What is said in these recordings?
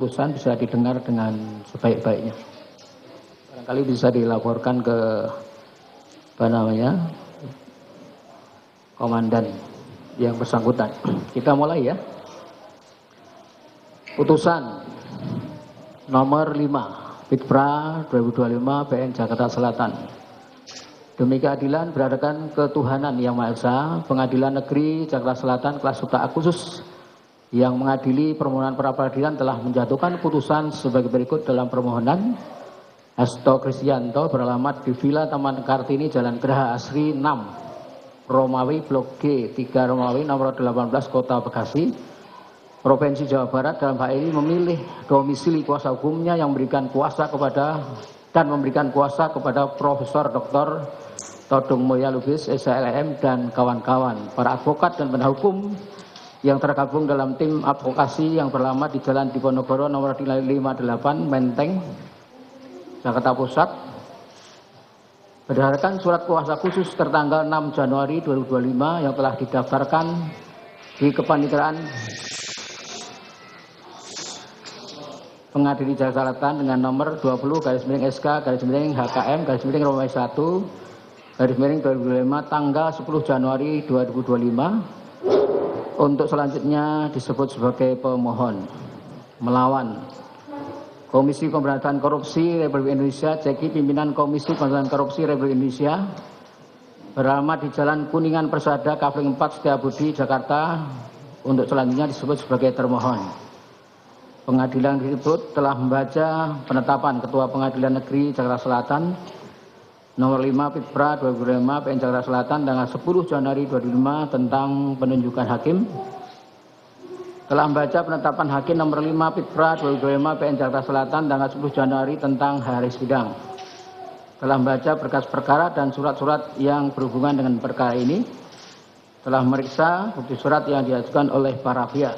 putusan bisa didengar dengan sebaik-baiknya. Barangkali bisa dilaporkan ke komandan yang bersangkutan. Kita mulai ya. Putusan nomor 5 Pitpra 2025 PN Jakarta Selatan. Demi keadilan berdasarkan ketuhanan yang Maha Esa, Pengadilan Negeri Jakarta Selatan kelas Subta khusus yang mengadili permohonan pra peradilan telah menjatuhkan putusan sebagai berikut dalam permohonan Hasto Kristianto beralamat di Villa Taman Kartini Jalan Geraha Asri 6 Romawi Blok G 3 Romawi nomor 18 Kota Bekasi, Provinsi Jawa Barat dalam hal ini memilih domisili kuasa hukumnya yang memberikan kuasa kepada Profesor Dr. Todung Mulya Lubis, SLM dan kawan-kawan, para advokat dan penasihat hukum yang tergabung dalam tim advokasi yang beralamat di Jalan Diponegoro nomor 58 Menteng, Jakarta Pusat. Berdasarkan surat kuasa khusus tertanggal 6 Januari 2025 yang telah didaftarkan di Kepaniteraan Pengadilan Jakarta Selatan dengan nomor 20/SK/HKM/Romawi 1/2025 tanggal 10 Januari 2025 untuk selanjutnya disebut sebagai pemohon melawan Komisi Pemberantasan Korupsi Republik Indonesia, CEKI, pimpinan Komisi Pemberantasan Korupsi Republik Indonesia beralamat di Jalan Kuningan Persada, Kavling 4, Setiabudi, Jakarta untuk selanjutnya disebut sebagai termohon. Pengadilan tersebut telah membaca penetapan Ketua Pengadilan Negeri Jakarta Selatan nomor 5 Pitpra 2025 PN Jakarta Selatan tanggal 10 Januari 2025 tentang penunjukan hakim. Telah membaca penetapan hakim nomor 5 Pitpra 2025 PN Jakarta Selatan tanggal 10 Januari tentang hari sidang. Telah membaca berkas perkara dan surat-surat yang berhubungan dengan perkara ini. Telah memeriksa bukti surat yang diajukan oleh para pihak.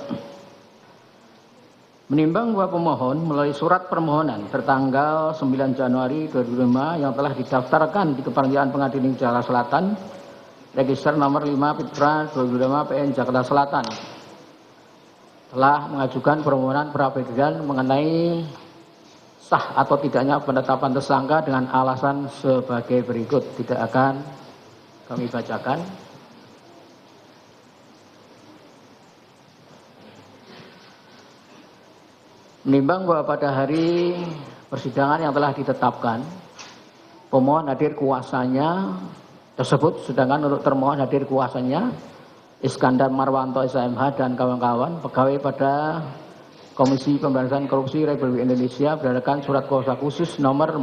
Menimbang bahwa pemohon melalui surat permohonan tertanggal 9 Januari 2025 yang telah didaftarkan di Kepanitiaan Pengadilan Jakarta Selatan, register nomor 5 Pitpra 2025 PN Jakarta Selatan, telah mengajukan permohonan pra peradilan mengenai sah atau tidaknya penetapan tersangka dengan alasan sebagai berikut. Tidak akan kami bacakan. Menimbang bahwa pada hari persidangan yang telah ditetapkan, pemohon hadir kuasanya tersebut, sedangkan untuk termohon hadir kuasanya Iskandar Marwanto SMH dan kawan-kawan, pegawai pada Komisi Pemberantasan Korupsi Republik Indonesia berdasarkan surat kuasa khusus nomor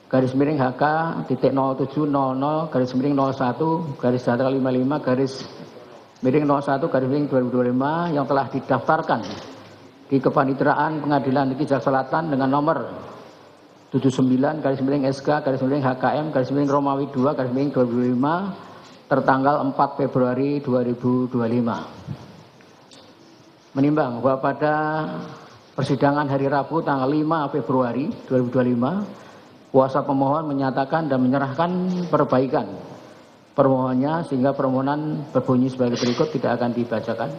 4/HK-00700/01/01/2025 yang telah didaftarkan di Kepaniteraan Pengadilan Negeri Jakarta Selatan dengan nomor 79/SK/HKM/Romawi 2/2025 tertanggal 4 Februari 2025. Menimbang bahwa pada persidangan hari Rabu tanggal 5 Februari 2025, kuasa pemohon menyatakan dan menyerahkan perbaikan permohonannya sehingga permohonan berbunyi sebagai berikut, tidak akan dibacakan.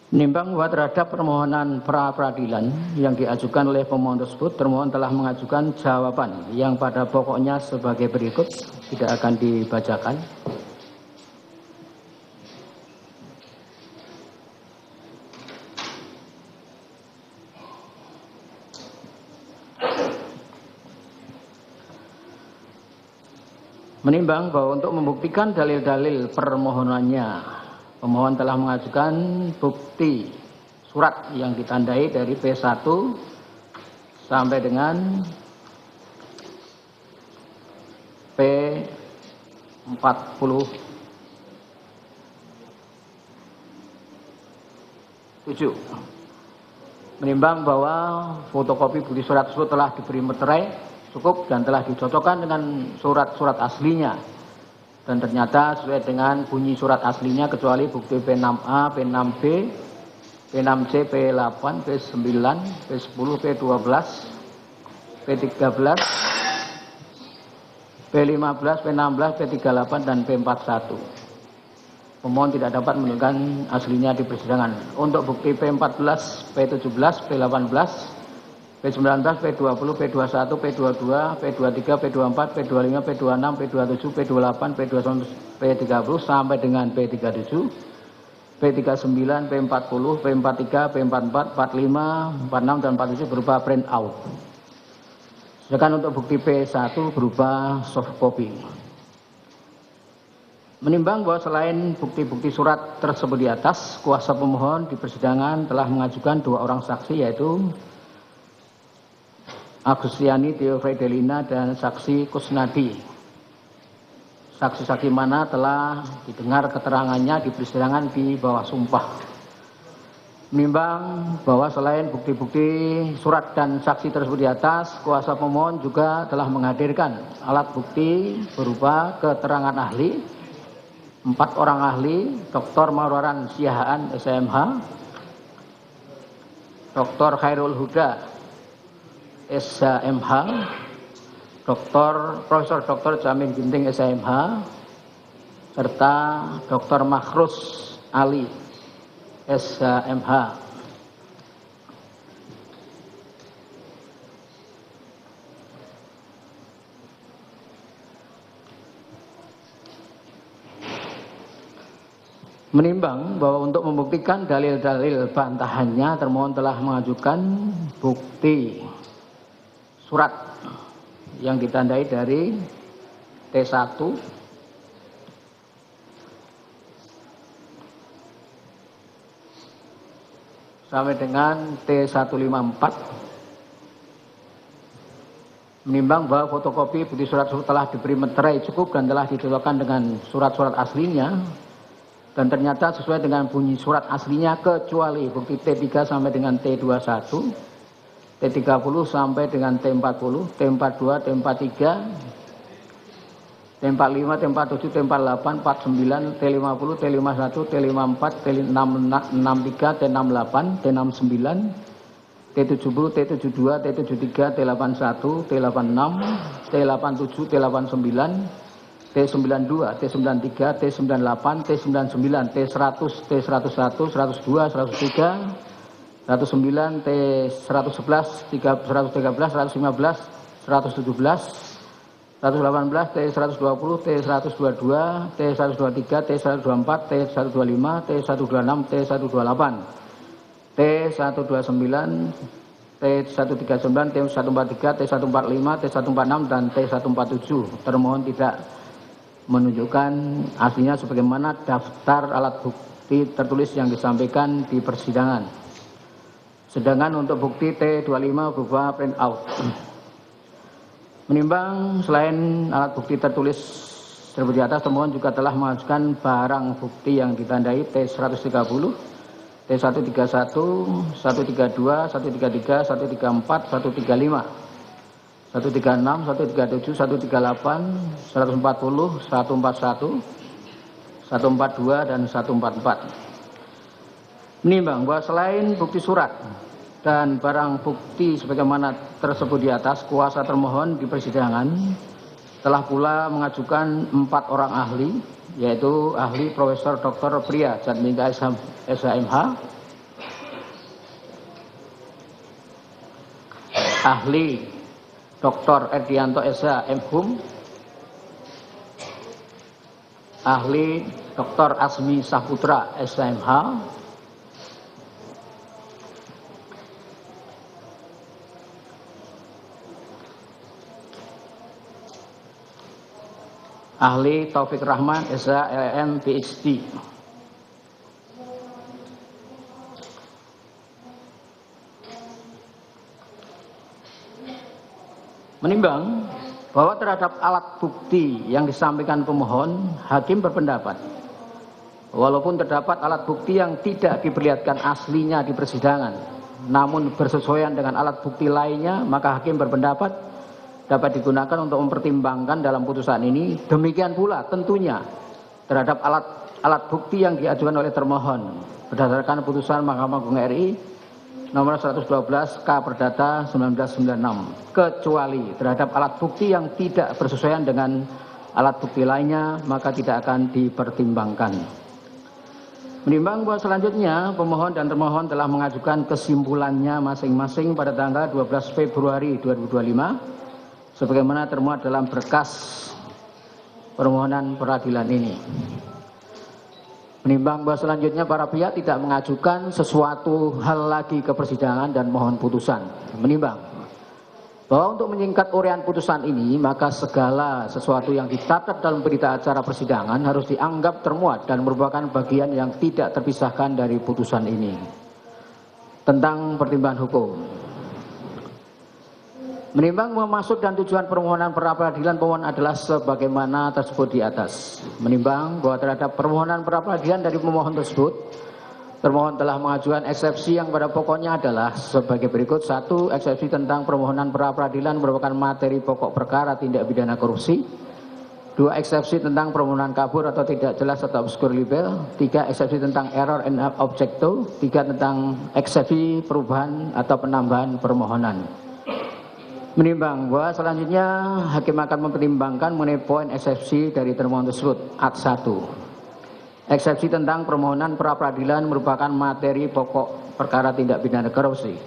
Menimbang bahwa terhadap permohonan pra peradilan yang diajukan oleh pemohon tersebut, termohon telah mengajukan jawaban yang pada pokoknya sebagai berikut, tidak akan dibacakan. Menimbang bahwa untuk membuktikan dalil-dalil permohonannya, pemohon telah mengajukan bukti surat yang ditandai dari P1 sampai dengan P47. Menimbang bahwa fotokopi bukti surat tersebut telah diberi meterai cukup dan telah dicocokkan dengan surat-surat aslinya. Dan ternyata sesuai dengan bunyi surat aslinya kecuali bukti P6A, P6B, P6C, P8, P9, P10, P12, P13, P15, P16, P38, dan P41. pemohon tidak dapat menunjukkan aslinya di persidangan. Untuk bukti P14, P17, P18, P19, P20, P21, P22, P23, P24, P25, P26, P27, P28, P29, P30 sampai dengan P37, P39, P40, P43, P44, 45, 46, dan 47 berupa print out. Sedangkan untuk bukti P1 berupa soft copy. Menimbang bahwa selain bukti-bukti surat tersebut di atas, kuasa pemohon di persidangan telah mengajukan 2 orang saksi, yaitu Agustiani Theofredelina dan saksi Kusnadi. Saksi-saksi mana telah didengar keterangannya di persidangan di bawah sumpah. Menimbang bahwa selain bukti-bukti surat dan saksi tersebut di atas, kuasa pemohon juga telah menghadirkan alat bukti berupa keterangan ahli, 4 orang ahli, Dr. Marwaran Siahaan, SMH, Dr. Khairul Huda, SMH, Profesor Dr. Jamin Ginting, SMH, serta Dr. Makhrus Ali, SMH. Menimbang bahwa untuk membuktikan dalil-dalil bantahannya, termohon telah mengajukan bukti surat yang ditandai dari T1 sampai dengan T154. Menimbang bahwa fotokopi bukti surat telah diberi meterai cukup dan telah dicocokkan dengan surat-surat aslinya, dan ternyata sesuai dengan bunyi surat aslinya kecuali bukti T3 sampai dengan T21, T30 sampai dengan T40, T42, T43, T45, T47, T48, 49, T50, T51, T54, T63, T68, T69, T70, T72, T73, T81, T86, T87, T89, T92, T93, T98, T99, T100, T101, 102, 103, 109, T111, 113, 115, 117, 118, T120, T122, T123, T124, T125, T126, T128, T129, T139, T143, T145, T146, dan T147. Termohon tidak menunjukkan aslinya sebagaimana daftar alat bukti tertulis yang disampaikan di persidangan. Sedangkan untuk bukti T25 berupa print out. Menimbang selain alat bukti tertulis tersebut di atas, termohon juga telah mengajukan barang bukti yang ditandai T130, T131, 132, 133, 134, 135, 136, 137, 138, 140, 141, 142, dan 144. Menimbang bahwa selain bukti surat dan barang bukti sebagaimana tersebut di atas, kuasa termohon di persidangan telah pula mengajukan 4 orang ahli, yaitu ahli Profesor Dr. Priya Jatmika SHMH, ahli Dr. Erdianto SH MHum, ahli Dr. Asmi Saputra SHMH, ahli Taufik Rahman SH LLM PhD. Menimbang bahwa terhadap alat bukti yang disampaikan pemohon, hakim berpendapat walaupun terdapat alat bukti yang tidak diperlihatkan aslinya di persidangan, namun bersesuaian dengan alat bukti lainnya, maka hakim berpendapat dapat digunakan untuk mempertimbangkan dalam putusan ini. Demikian pula tentunya terhadap alat bukti yang diajukan oleh termohon berdasarkan putusan Mahkamah Agung RI nomor 112 K Perdata 1996, kecuali terhadap alat bukti yang tidak bersesuaian dengan alat bukti lainnya, maka tidak akan dipertimbangkan. Menimbang bahwa selanjutnya pemohon dan termohon telah mengajukan kesimpulannya masing-masing pada tanggal 12 Februari 2025 sebagaimana termuat dalam berkas permohonan peradilan ini. Menimbang bahwa selanjutnya para pihak tidak mengajukan sesuatu hal lagi ke persidangan dan mohon putusan. Menimbang bahwa untuk menyingkat uraian putusan ini, maka segala sesuatu yang dicatat dalam berita acara persidangan harus dianggap termuat dan merupakan bagian yang tidak terpisahkan dari putusan ini. Tentang pertimbangan hukum. Menimbang bahwa maksud dan tujuan permohonan pra peradilan pemohon adalah sebagaimana tersebut di atas. Menimbang bahwa terhadap permohonan pra peradilan dari pemohon tersebut, termohon telah mengajukan eksepsi yang pada pokoknya adalah sebagai berikut. 1. Eksepsi tentang permohonan pra peradilan merupakan materi pokok perkara tindak pidana korupsi. 2. Eksepsi tentang permohonan kabur atau tidak jelas atau obskur libel. 3. Eksepsi tentang error in objecto. 3. Tentang eksepsi perubahan atau penambahan permohonan. Menimbang bahwa selanjutnya hakim akan mempertimbangkan mengenai poin eksepsi dari termohon tersebut. Ad 1. Eksepsi tentang permohonan pra peradilan merupakan materi pokok perkara tindak pidana korupsi.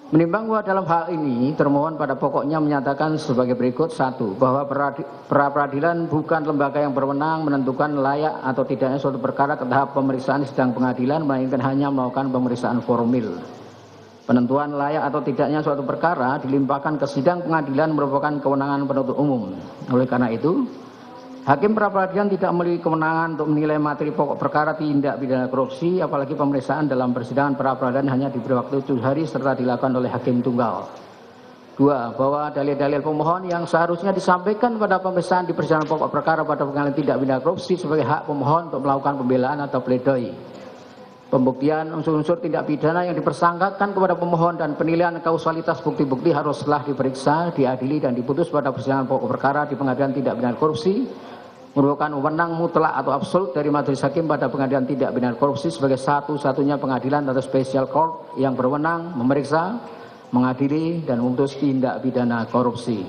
Menimbang bahwa dalam hal ini termohon pada pokoknya menyatakan sebagai berikut. 1. Bahwa pra peradilan bukan lembaga yang berwenang menentukan layak atau tidaknya suatu perkara ke tahap pemeriksaan di sidang pengadilan, melainkan hanya melakukan pemeriksaan formil. Penentuan layak atau tidaknya suatu perkara dilimpahkan ke sidang pengadilan merupakan kewenangan penuntut umum. Oleh karena itu, hakim pra peradilan tidak memiliki kewenangan untuk menilai materi pokok perkara tindak pidana korupsi, apalagi pemeriksaan dalam persidangan pra peradilan hanya diberi waktu 7 hari serta dilakukan oleh hakim tunggal. 2. Bahwa dalil-dalil pemohon yang seharusnya disampaikan pada pemeriksaan di persidangan pokok perkara pada pengadilan tindak pidana korupsi sebagai hak pemohon untuk melakukan pembelaan atau pledoi. Pembuktian unsur-unsur tindak pidana yang dipersangkakan kepada pemohon dan penilaian kausalitas bukti-bukti haruslah diperiksa, diadili dan diputus pada persidangan pokok perkara di pengadilan tindak pidana korupsi merupakan wewenang mutlak atau absolut dari majelis hakim pada pengadilan tindak pidana korupsi sebagai satu-satunya pengadilan atau special court yang berwenang memeriksa, mengadili dan memutus tindak pidana korupsi.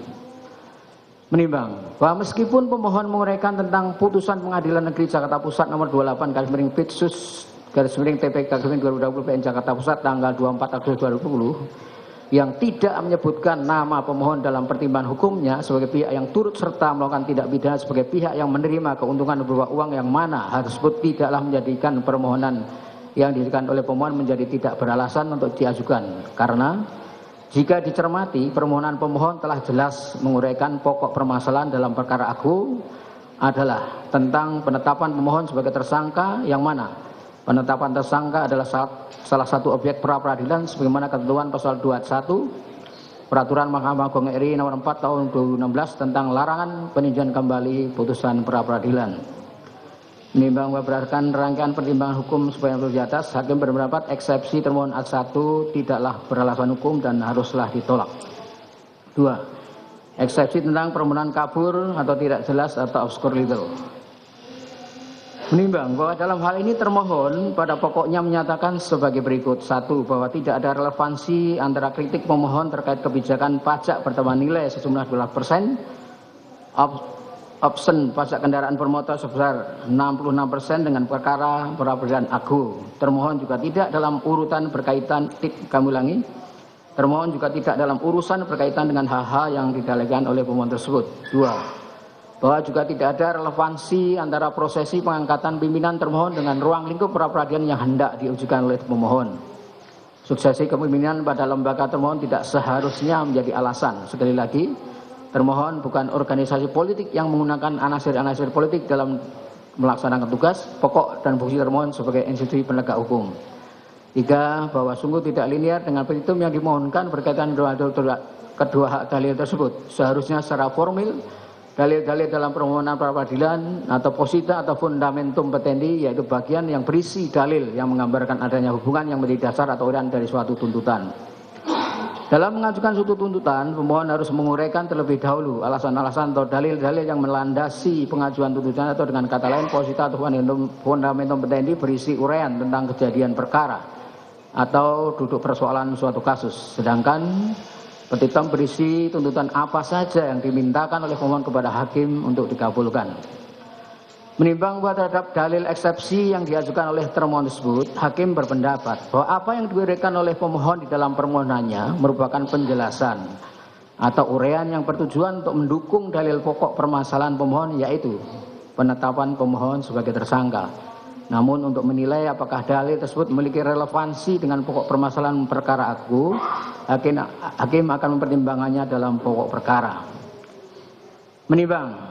Menimbang bahwa meskipun pemohon menguraikan tentang putusan Pengadilan Negeri Jakarta Pusat nomor 28/Pitsus/TPK/2020 PN Jakarta Pusat tanggal 24 Agustus 2020 yang tidak menyebutkan nama pemohon dalam pertimbangan hukumnya sebagai pihak yang turut serta melakukan tindak pidana sebagai pihak yang menerima keuntungan berupa uang yang mana hal tersebut tidaklah menjadikan permohonan yang diajukan oleh pemohon menjadi tidak beralasan untuk diajukan, karena jika dicermati permohonan pemohon telah jelas menguraikan pokok permasalahan dalam perkara agung adalah tentang penetapan pemohon sebagai tersangka yang mana penetapan tersangka adalah salah satu objek pra peradilan sebagaimana ketentuan pasal 21 Peraturan Mahkamah Agung RI nomor 4 tahun 2016 tentang larangan peninjauan kembali putusan pra peradilan. Menimbang berdasarkan rangkaian pertimbangan hukum supaya di atas, hakim berpendapat eksepsi termohon ad 1 tidaklah beralasan hukum dan haruslah ditolak. 2. Eksepsi tentang permohonan kabur atau tidak jelas atau obskur legal. Menimbang bahwa dalam hal ini termohon pada pokoknya menyatakan sebagai berikut. 1. Bahwa tidak ada relevansi antara kritik pemohon terkait kebijakan pajak pertambahan nilai sejumlah 12%, option pajak kendaraan bermotor sebesar 66% dengan perkara pra peradilan agung. Termohon juga tidak dalam urutan berkaitan, termohon juga tidak dalam urusan berkaitan dengan hal-hal yang didalilkan oleh pemohon tersebut. 2. Bahwa juga tidak ada relevansi antara prosesi pengangkatan pimpinan termohon dengan ruang lingkup pra peradilan yang hendak diujikan oleh pemohon. Suksesi kepemimpinan pada lembaga termohon tidak seharusnya menjadi alasan. Sekali lagi, termohon bukan organisasi politik yang menggunakan anasir-anasir politik dalam melaksanakan tugas pokok dan fungsi termohon sebagai institusi penegak hukum. 3. Bahwa sungguh tidak linear dengan petitum yang dimohonkan berkaitan dengan kedua hak dalil tersebut. Seharusnya secara formil dalil-dalil dalam permohonan pra peradilan atau posita atau fundamentum petendi, yaitu bagian yang berisi dalil yang menggambarkan adanya hubungan yang menjadi dasar atau uraian dari suatu tuntutan. Dalam mengajukan suatu tuntutan, pemohon harus menguraikan terlebih dahulu alasan-alasan atau dalil-dalil yang melandasi pengajuan tuntutan, atau dengan kata lain posita atau fundamentum petendi berisi uraian tentang kejadian perkara atau duduk persoalan suatu kasus. Sedangkan petitum berisi tuntutan apa saja yang dimintakan oleh pemohon kepada hakim untuk dikabulkan. Menimbang bahwa terhadap dalil eksepsi yang diajukan oleh termohon tersebut, hakim berpendapat bahwa apa yang diberikan oleh pemohon di dalam permohonannya merupakan penjelasan atau uraian yang bertujuan untuk mendukung dalil pokok permasalahan pemohon, yaitu penetapan pemohon sebagai tersangka. Namun untuk menilai apakah dalil tersebut memiliki relevansi dengan pokok permasalahan perkara aku, hakim akan mempertimbangannya dalam pokok perkara. Menimbang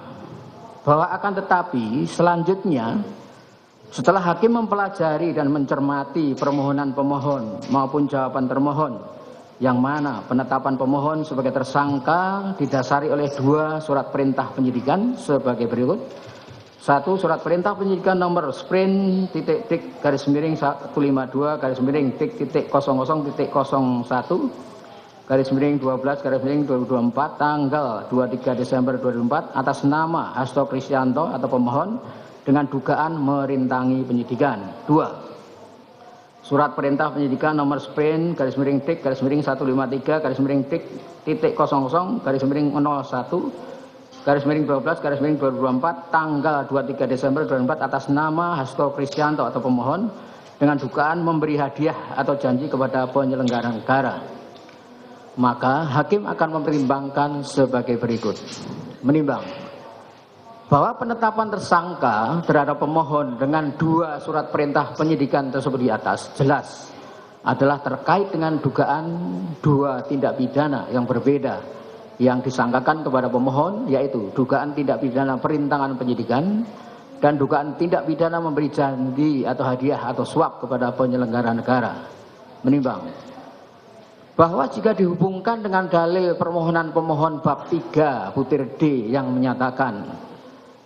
bahwa akan tetapi selanjutnya setelah hakim mempelajari dan mencermati permohonan pemohon maupun jawaban termohon, yang mana penetapan pemohon sebagai tersangka didasari oleh 2 surat perintah penyidikan sebagai berikut. 1. Surat perintah penyidikan nomor sprint /(00.00.01/12/2024 tanggal 23 Desember 2004 atas nama Hasto Kristianto atau pemohon dengan dugaan merintangi penyidikan. 2. Surat perintah penyidikan nomor sprint /(tik/(00.00.01/12/2024 tanggal 23 Desember 2004 atas nama Hasto Kristianto atau pemohon dengan dugaan memberi hadiah atau janji kepada penyelenggara negara. Maka hakim akan mempertimbangkan sebagai berikut. Menimbang bahwa penetapan tersangka terhadap pemohon dengan 2 surat perintah penyidikan tersebut di atas jelas adalah terkait dengan dugaan 2 tindak pidana yang berbeda yang disangkakan kepada pemohon, yaitu dugaan tindak pidana perintangan penyidikan dan dugaan tindak pidana memberi janji atau hadiah atau suap kepada penyelenggara negara. Menimbang bahwa jika dihubungkan dengan dalil permohonan pemohon bab 3 butir D yang menyatakan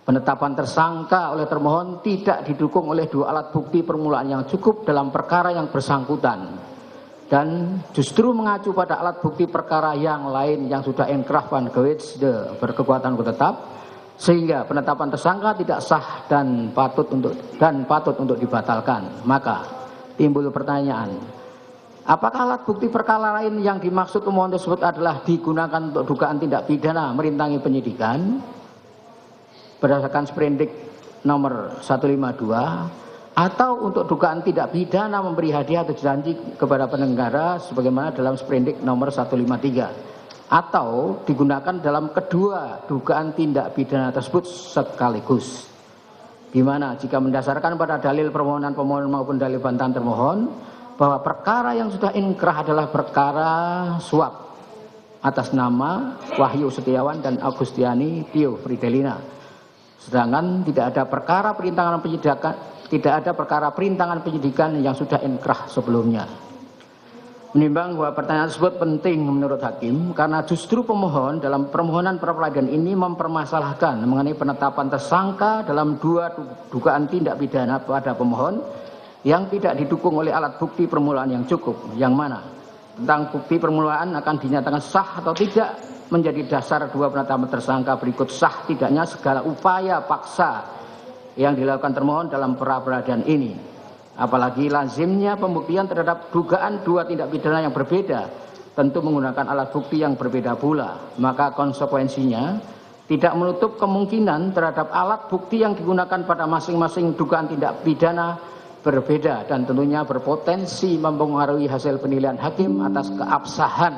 penetapan tersangka oleh termohon tidak didukung oleh 2 alat bukti permulaan yang cukup dalam perkara yang bersangkutan dan justru mengacu pada alat bukti perkara yang lain yang sudah inkrah van gewetste berkekuatan tetap, sehingga penetapan tersangka tidak sah dan patut untuk dibatalkan. Maka timbul pertanyaan, apakah alat bukti perkara lain yang dimaksud pemohon tersebut adalah digunakan untuk dugaan tindak pidana merintangi penyidikan berdasarkan sprendik nomor 152 atau untuk dugaan tidak pidana memberi hadiah atau janji kepada penyelenggara sebagaimana dalam sprendik nomor 153, atau digunakan dalam kedua dugaan tindak pidana tersebut sekaligus. Di mana jika mendasarkan pada dalil permohonan pemohon maupun dalil bantahan termohon bahwa perkara yang sudah inkrah adalah perkara suap atas nama Wahyu Setiawan dan Agustiani Tio Fridelina, sedangkan tidak ada perkara perintangan penyidikan yang sudah inkrah sebelumnya. Menimbang bahwa pertanyaan tersebut penting menurut hakim karena justru pemohon dalam permohonan pra-peradilan ini mempermasalahkan mengenai penetapan tersangka dalam 2 dugaan tindak pidana pada pemohon yang tidak didukung oleh alat bukti permulaan yang cukup, yang mana tentang bukti permulaan akan dinyatakan sah atau tidak menjadi dasar 2 penetapan tersangka berikut. Sah tidaknya segala upaya paksa yang dilakukan termohon dalam pra-peradilan ini, apalagi lazimnya pembuktian terhadap dugaan 2 tindak pidana yang berbeda tentu menggunakan alat bukti yang berbeda pula, maka konsekuensinya tidak menutup kemungkinan terhadap alat bukti yang digunakan pada masing-masing dugaan tindak pidana berbeda dan tentunya berpotensi mempengaruhi hasil penilaian hakim atas keabsahan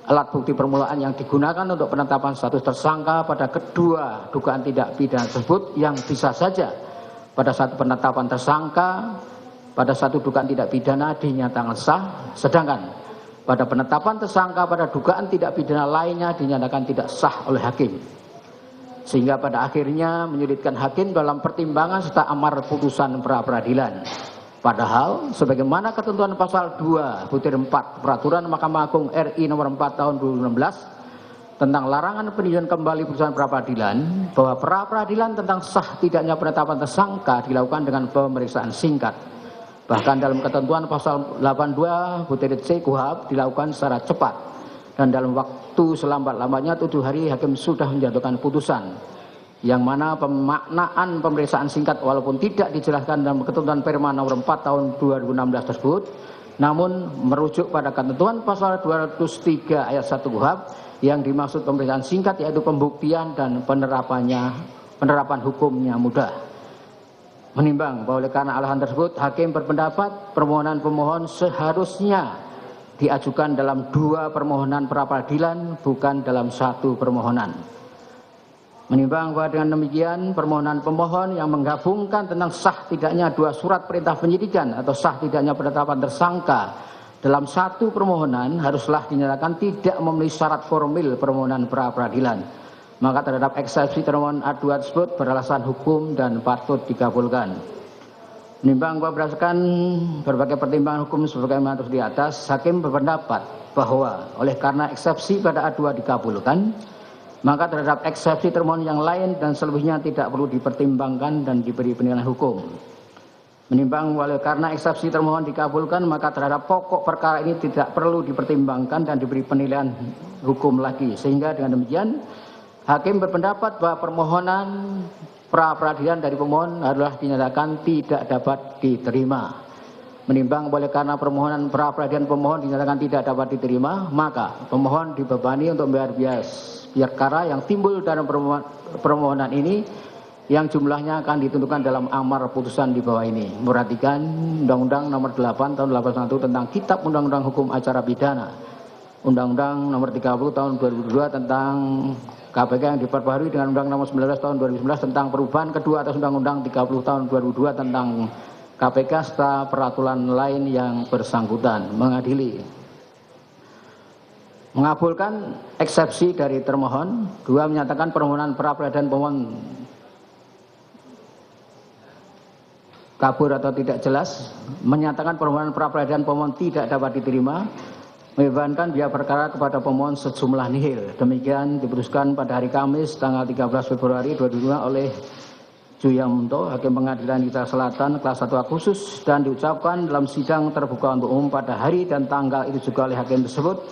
alat bukti permulaan yang digunakan untuk penetapan status tersangka pada kedua dugaan tindak pidana tersebut, yang bisa saja pada satu penetapan tersangka pada satu dugaan tindak pidana dinyatakan sah, sedangkan pada penetapan tersangka pada dugaan tindak pidana lainnya dinyatakan tidak sah oleh hakim, sehingga pada akhirnya menyulitkan hakim dalam pertimbangan serta amar putusan pra-peradilan. Padahal sebagaimana ketentuan pasal 2 butir 4 Peraturan Mahkamah Agung RI nomor 4 tahun 2016 tentang larangan peninjauan kembali putusan pra-peradilan, bahwa pra-peradilan tentang sah tidaknya penetapan tersangka dilakukan dengan pemeriksaan singkat. Bahkan dalam ketentuan pasal 82 butir C KUHP dilakukan secara cepat dan dalam waktu selambat-lambatnya 7 hari hakim sudah menjatuhkan putusan, yang mana pemaknaan pemeriksaan singkat walaupun tidak dijelaskan dalam ketentuan Perma nomor 4 tahun 2016 tersebut, namun merujuk pada ketentuan pasal 203 ayat 1 KUHP yang dimaksud pemeriksaan singkat yaitu pembuktian dan penerapan hukumnya mudah. Menimbang bahwa oleh karena alasan tersebut, hakim berpendapat permohonan pemohon seharusnya diajukan dalam 2 permohonan pra-peradilan, bukan dalam 1 permohonan. Menimbang bahwa dengan demikian permohonan pemohon yang menggabungkan tentang sah tidaknya 2 surat perintah penyidikan atau sah tidaknya penetapan tersangka dalam 1 permohonan haruslah dinyatakan tidak memenuhi syarat formil permohonan pra-peradilan. Maka terhadap eksepsi termohon A2 tersebut beralasan hukum dan patut dikabulkan. Menimbang bahwa berdasarkan berbagai pertimbangan hukum sebagaimana terus di atas, hakim berpendapat bahwa oleh karena eksepsi pada A2 dikabulkan, maka terhadap eksepsi termohon yang lain dan selebihnya tidak perlu dipertimbangkan dan diberi penilaian hukum. Menimbang bahwa oleh karena eksepsi termohon dikabulkan, maka terhadap pokok perkara ini tidak perlu dipertimbangkan dan diberi penilaian hukum lagi. Sehingga dengan demikian, hakim berpendapat bahwa permohonan pra-peradilan dari pemohon adalah dinyatakan tidak dapat diterima. Menimbang oleh karena permohonan pra-peradilan pemohon dinyatakan tidak dapat diterima, maka pemohon dibebani untuk membayar biaya perkara yang timbul dalam permohonan ini yang jumlahnya akan ditentukan dalam amar putusan di bawah ini. Perhatikan Undang-Undang Nomor 8 Tahun 81 tentang Kitab Undang-Undang Hukum Acara Pidana, Undang-Undang Nomor 30 Tahun 2002 tentang KPK yang diperbaharui dengan Undang-Undang Nomor 19 Tahun 2011 tentang perubahan kedua atas Undang-Undang 30 Tahun 2002 tentang KPK serta peraturan lain yang bersangkutan. Mengabulkan eksepsi dari termohon. 2. Menyatakan permohonan pra-peradilan pemohon kabur atau tidak jelas. Menyatakan permohonan pra-peradilan pemohon tidak dapat diterima. Membebankan biaya perkara kepada pemohon sejumlah nihil. Demikian diputuskan pada hari Kamis tanggal 13 Februari 2022 oleh Juyamunto, Hakim Pengadilan Negeri Selatan kelas 1A khusus, dan diucapkan dalam sidang terbuka untuk umum pada hari dan tanggal itu juga oleh hakim tersebut,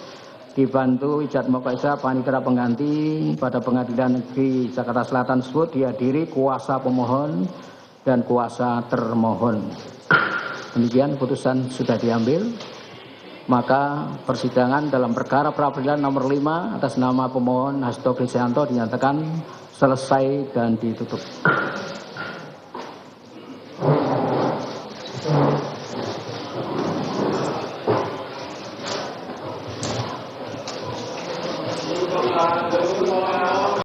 dibantu Ijat Mokaisa Panitera Pengganti pada Pengadilan Negeri Jakarta Selatan tersebut dihadiri kuasa pemohon dan kuasa termohon. Demikian putusan sudah diambil. Maka persidangan dalam perkara pra-peradilan nomor 5 atas nama pemohon Hasto Kristianto dinyatakan selesai dan ditutup.